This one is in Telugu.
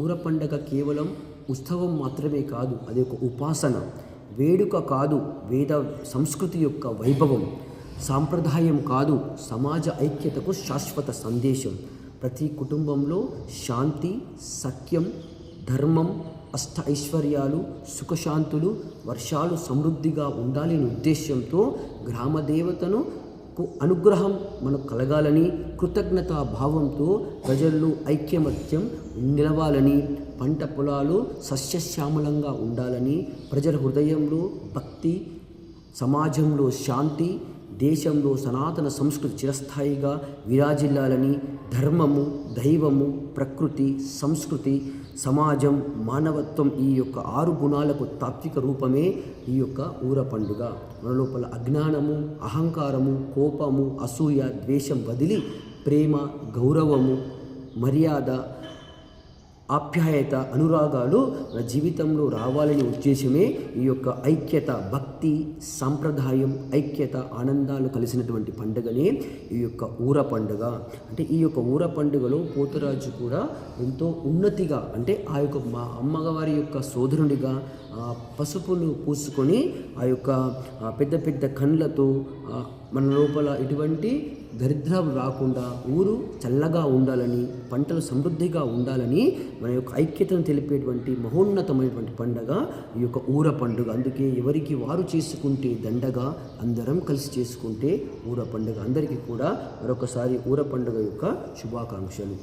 ఊర పండగ కేవలం ఉత్సవం మాత్రమే కాదు, అది ఒక ఉపాసన, వేడుక కాదు, వేద సంస్కృతి యొక్క వైభవం, సాంప్రదాయం కాదు, సమాజ ఐక్యతకు శాశ్వత సందేశం. ప్రతి కుటుంబంలో శాంతి, సఖ్యం, ధర్మం, అష్ట ఐశ్వర్యాలు, సుఖశాంతులు, వర్షాలు సమృద్ధిగా ఉండాలని ఉద్దేశంతో గ్రామదేవతను అనుగ్రహం మనకు కలగాలని, కృతజ్ఞతా భావంతో ప్రజల్లో ఐక్యమత్యం నిలవాలని, పంట పొలాలు సస్యశ్యామలంగా ఉండాలని, ప్రజల హృదయంలో భక్తి, సమాజంలో శాంతి, దేశంలో సనాతన సంస్కృతి చిరస్థాయిగా విరాజిల్లాలని, ధర్మము, దైవము, ప్రకృతి, సంస్కృతి, సమాజం, మానవత్వం ఈ యొక్క 6 గుణాలకు తాత్విక రూపమే ఈ యొక్క ఊర పండుగ. మన లోపల అజ్ఞానము, అహంకారము, కోపము, అసూయ, ద్వేషం వదిలి ప్రేమ, గౌరవము, మర్యాద, ఆప్యాయత, అనురాగాలు మన జీవితంలో రావాలని ఉద్దేశమే ఈ యొక్క ఐక్యత, భక్తి, సాంప్రదాయం, ఐక్యత, ఆనందాలు కలిసినటువంటి పండుగనే ఈ యొక్క ఊర పండుగ. అంటే ఈ యొక్క ఊర పండుగలో పోతురాజు కూడా ఎంతో ఉన్నతిగా, అంటే ఆ యొక్క మా అమ్మగారి యొక్క సోదరునిగా పసుపును పూసుకొని ఆ యొక్క పెద్ద పెద్ద కండ్లతో మన లోపల ఎటువంటి దరిద్రం రాకుండా ఊరు చల్లగా ఉండాలని, పంటలు సమృద్ధిగా ఉండాలని మన యొక్క ఐక్యతను తెలిపేటువంటి మహోన్నతమైనటువంటి పండుగ ఈ యొక్క ఊర పండుగ. అందుకే ఎవరికి వారు చేసుకుంటే దండగా, అందరం కలిసి చేసుకుంటే ఊర పండుగ. అందరికీ కూడా మరొకసారి ఊర పండుగ యొక్క శుభాకాంక్షలు.